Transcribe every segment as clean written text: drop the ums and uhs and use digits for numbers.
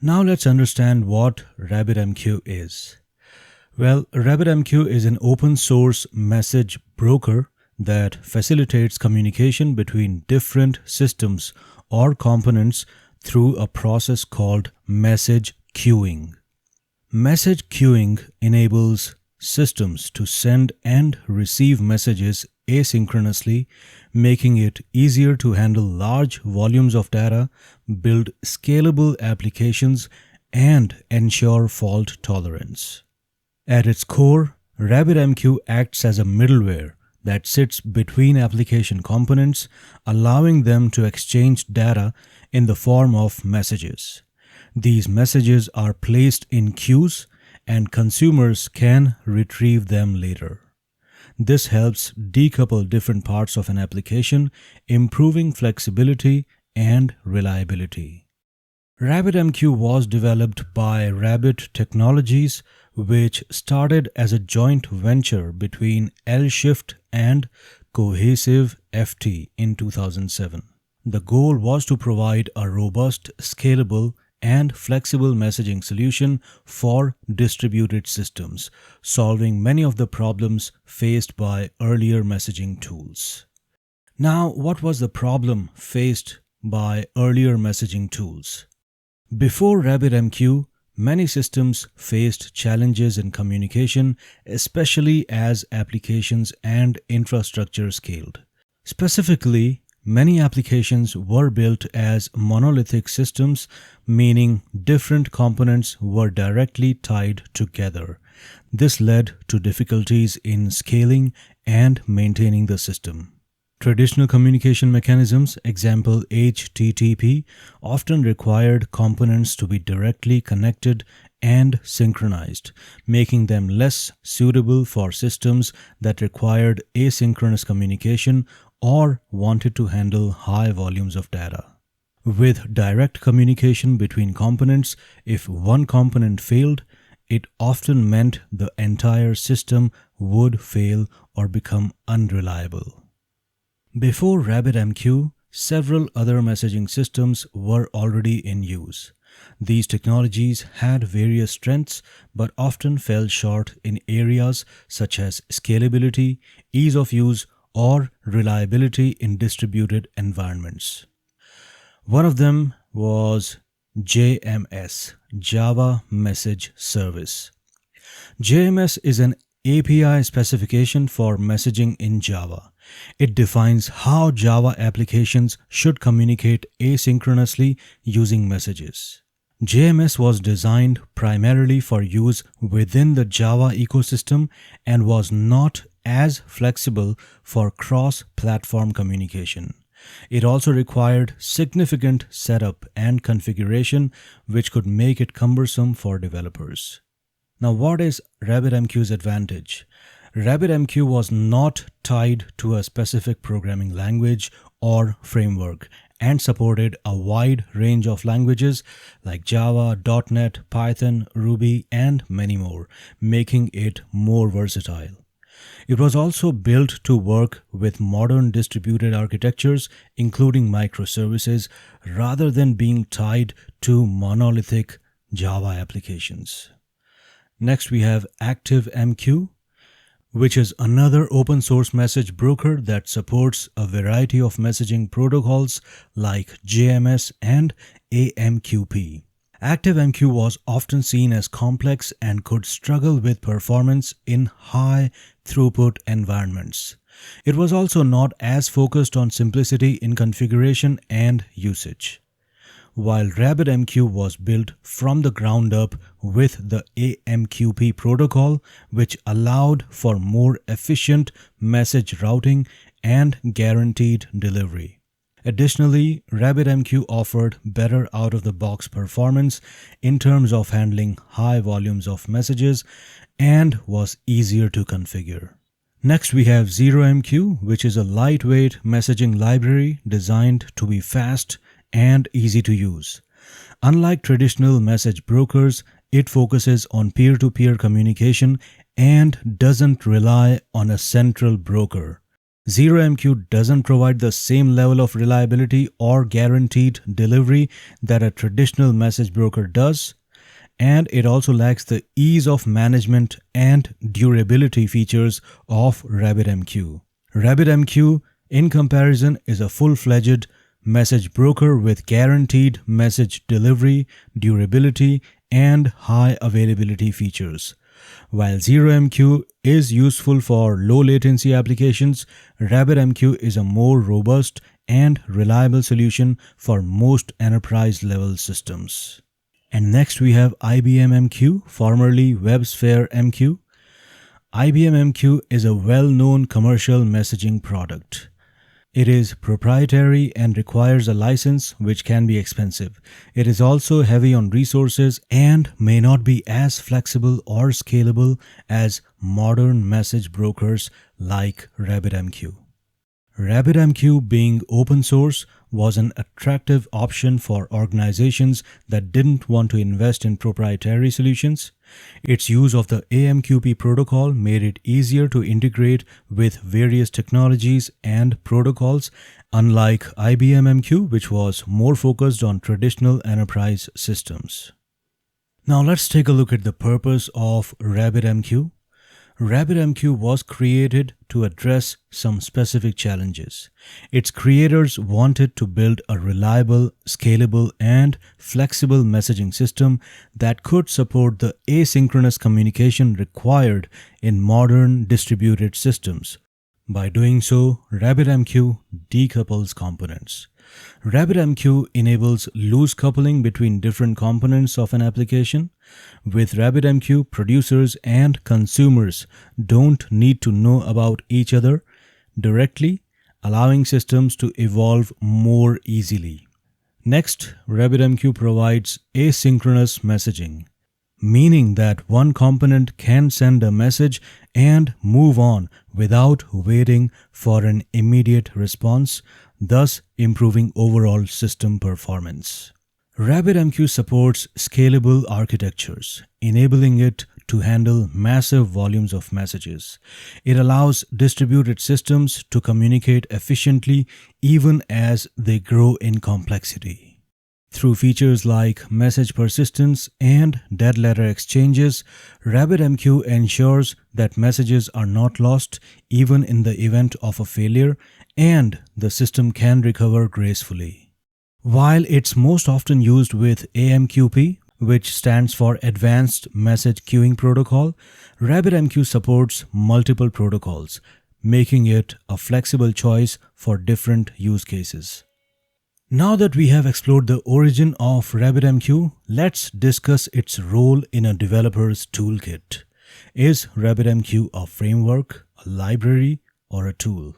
Now let's understand what RabbitMQ is. Well, RabbitMQ is an open source message broker that facilitates communication between different systems or components through a process called message queuing. Message queuing enables systems to send and receive messages asynchronously, making it easier to handle large volumes of data, build scalable applications, and ensure fault tolerance. At its core, RabbitMQ acts as a middleware that sits between application components, allowing them to exchange data in the form of messages. These messages are placed in queues, and consumers can retrieve them later. This helps decouple different parts of an application, improving flexibility and reliability. RabbitMQ was developed by Rabbit Technologies, which started as a joint venture between L-Shift and Cohesive FT in 2007. The goal was to provide a robust, scalable, and flexible messaging solution for distributed systems, solving many of the problems faced by earlier messaging tools. Now, what was the problem faced by earlier messaging tools? Before RabbitMQ, many systems faced challenges in communication, especially as applications and infrastructure scaled. Specifically, many applications were built as monolithic systems, meaning different components were directly tied together. This led to difficulties in scaling and maintaining the system. Traditional communication mechanisms, example HTTP, often required components to be directly connected and synchronized, making them less suitable for systems that required asynchronous communication or wanted to handle high volumes of data. With direct communication between components, if one component failed, it often meant the entire system would fail or become unreliable. Before RabbitMQ, several other messaging systems were already in use. These technologies had various strengths but often fell short in areas such as scalability, ease of use, or reliability in distributed environments. One of them was JMS, Java Message Service. JMS is an API specification for messaging in Java. It defines how Java applications should communicate asynchronously using messages. JMS was designed primarily for use within the Java ecosystem and was not as flexible for cross-platform communication. It also required significant setup and configuration, which could make it cumbersome for developers. Now, what is RabbitMQ's advantage? RabbitMQ was not tied to a specific programming language or framework and supported a wide range of languages like Java, .NET, Python, Ruby, and many more, making it more versatile. It was also built to work with modern distributed architectures, including microservices, rather than being tied to monolithic Java applications. Next, we have ActiveMQ, which is another open source message broker that supports a variety of messaging protocols like JMS and AMQP. ActiveMQ was often seen as complex and could struggle with performance in high throughput environments. It was also not as focused on simplicity in configuration and usage. While RabbitMQ was built from the ground up with the AMQP protocol, which allowed for more efficient message routing and guaranteed delivery. Additionally, RabbitMQ offered better out-of-the-box performance in terms of handling high volumes of messages and was easier to configure. Next, we have ZeroMQ, which is a lightweight messaging library designed to be fast and easy to use. Unlike traditional message brokers, it focuses on peer-to-peer communication and doesn't rely on a central broker. ZeroMQ doesn't provide the same level of reliability or guaranteed delivery that a traditional message broker does, and it also lacks the ease of management and durability features of RabbitMQ. RabbitMQ, in comparison, is a full-fledged message broker with guaranteed message delivery, durability, and high availability features. While ZeroMQ is useful for low latency applications, RabbitMQ is a more robust and reliable solution for most enterprise level systems. And next we have IBM MQ, formerly WebSphere MQ. IBM MQ is a well-known commercial messaging product. It is proprietary and requires a license, which can be expensive. It is also heavy on resources and may not be as flexible or scalable as modern message brokers like RabbitMQ. RabbitMQ, being open source, was an attractive option for organizations that didn't want to invest in proprietary solutions. Its use of the AMQP protocol made it easier to integrate with various technologies and protocols, unlike IBM MQ, which was more focused on traditional enterprise systems. Now let's take a look at the purpose of RabbitMQ. RabbitMQ was created to address some specific challenges. Its creators wanted to build a reliable, scalable, and flexible messaging system that could support the asynchronous communication required in modern distributed systems. By doing so, RabbitMQ decouples components. RabbitMQ enables loose coupling between different components of an application. With RabbitMQ, producers and consumers don't need to know about each other directly, allowing systems to evolve more easily. Next, RabbitMQ provides asynchronous messaging, meaning that one component can send a message and move on without waiting for an immediate response, thus improving overall system performance. RabbitMQ supports scalable architectures, enabling it to handle massive volumes of messages. It allows distributed systems to communicate efficiently even as they grow in complexity. Through features like message persistence and dead letter exchanges, RabbitMQ ensures that messages are not lost even in the event of a failure, and the system can recover gracefully. While it's most often used with AMQP, which stands for Advanced Message Queuing Protocol, RabbitMQ supports multiple protocols, making it a flexible choice for different use cases. Now that we have explored the origin of RabbitMQ, let's discuss its role in a developer's toolkit. Is RabbitMQ a framework, a library, or a tool?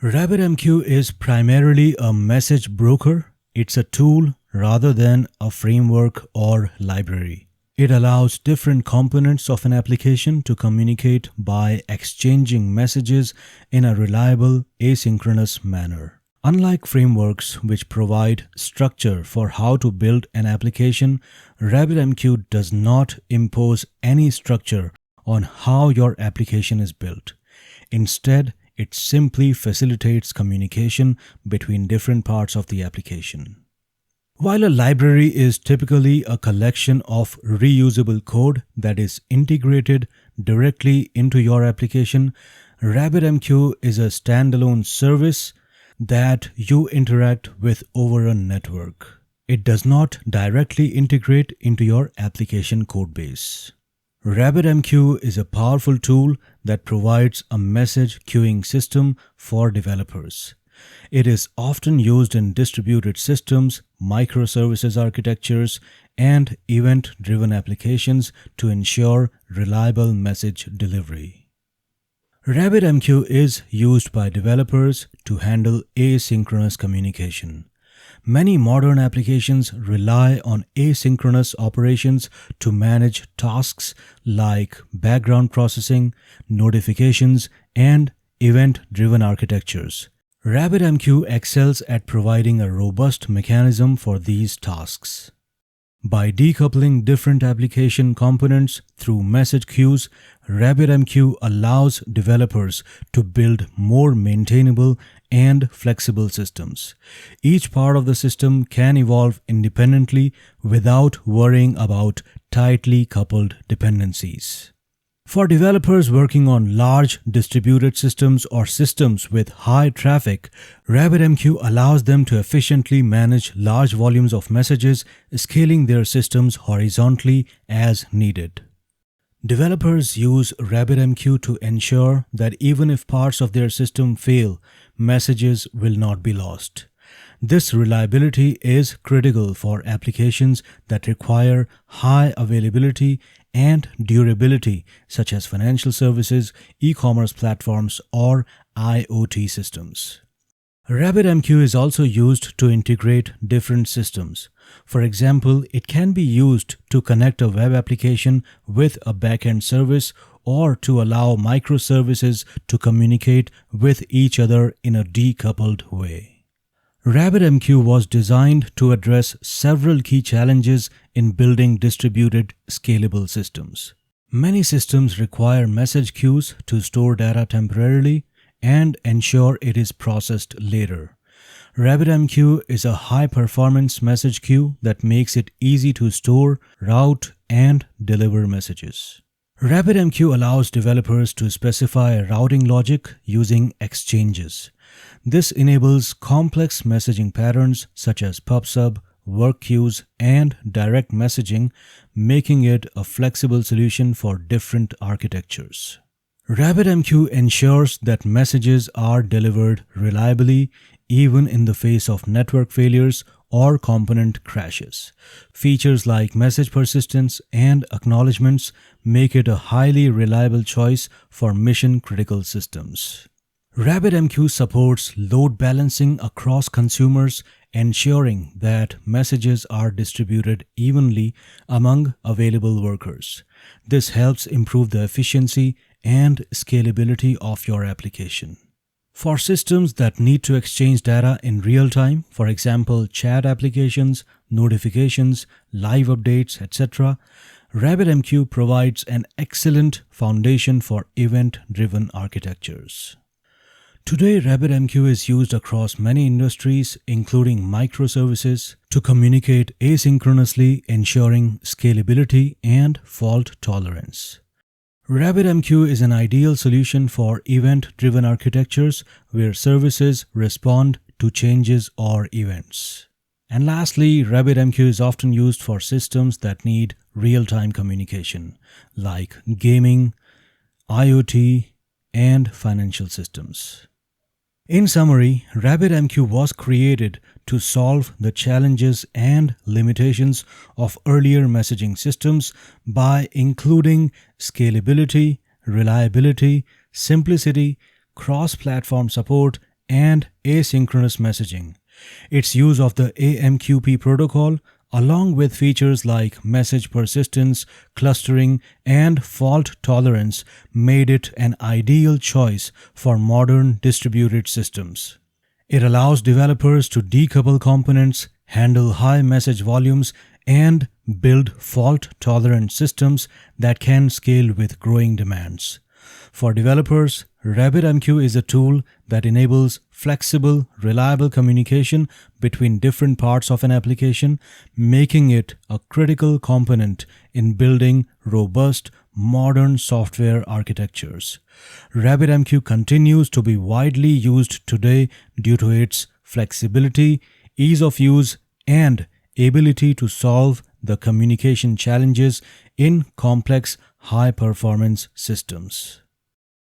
RabbitMQ is primarily a message broker. It's a tool rather than a framework or library. It allows different components of an application to communicate by exchanging messages in a reliable, asynchronous manner. Unlike frameworks which provide structure for how to build an application, RabbitMQ does not impose any structure on how your application is built. Instead, it simply facilitates communication between different parts of the application. While a library is typically a collection of reusable code that is integrated directly into your application, RabbitMQ is a standalone service that you interact with over a network. It does not directly integrate into your application codebase. RabbitMQ is a powerful tool that provides a message queuing system for developers. It is often used in distributed systems, microservices architectures, and event-driven applications to ensure reliable message delivery. RabbitMQ is used by developers to handle asynchronous communication. Many modern applications rely on asynchronous operations to manage tasks like background processing, notifications, and event-driven architectures. RabbitMQ excels at providing a robust mechanism for these tasks. By decoupling different application components through message queues, RabbitMQ allows developers to build more maintainable and flexible systems. Each part of the system can evolve independently without worrying about tightly coupled dependencies. For developers working on large distributed systems or systems with high traffic, RabbitMQ allows them to efficiently manage large volumes of messages, scaling their systems horizontally as needed. Developers use RabbitMQ to ensure that even if parts of their system fail, messages will not be lost. This reliability is critical for applications that require high availability and durability, such as financial services, e-commerce platforms, or IoT systems. RabbitMQ is also used to integrate different systems. For example, it can be used to connect a web application with a backend service or to allow microservices to communicate with each other in a decoupled way. RabbitMQ was designed to address several key challenges in building distributed, scalable systems. Many systems require message queues to store data temporarily and ensure it is processed later. RabbitMQ is a high-performance message queue that makes it easy to store, route, and deliver messages. RabbitMQ allows developers to specify routing logic using exchanges. This enables complex messaging patterns such as pub/sub, work queues, and direct messaging, making it a flexible solution for different architectures. RabbitMQ ensures that messages are delivered reliably even in the face of network failures or component crashes. Features like message persistence and acknowledgements make it a highly reliable choice for mission-critical systems. RabbitMQ supports load balancing across consumers, ensuring that messages are distributed evenly among available workers. This helps improve the efficiency and scalability of your application. For systems that need to exchange data in real time, for example, chat applications, notifications, live updates, etc., RabbitMQ provides an excellent foundation for event-driven architectures. Today, RabbitMQ is used across many industries, including microservices, to communicate asynchronously, ensuring scalability and fault tolerance. RabbitMQ is an ideal solution for event-driven architectures where services respond to changes or events. And lastly, RabbitMQ is often used for systems that need real-time communication, like gaming, IoT, and financial systems. In summary, RabbitMQ was created to solve the challenges and limitations of earlier messaging systems by including scalability, reliability, simplicity, cross-platform support, and asynchronous messaging. Its use of the AMQP protocol, along with features like message persistence, clustering, and fault tolerance, made it an ideal choice for modern distributed systems. It allows developers to decouple components, handle high message volumes, and build fault-tolerant systems that can scale with growing demands. For developers, RabbitMQ is a tool that enables flexible, reliable communication between different parts of an application, making it a critical component in building robust, modern software architectures. RabbitMQ continues to be widely used today due to its flexibility, ease of use, and ability to solve the communication challenges in complex, high-performance systems.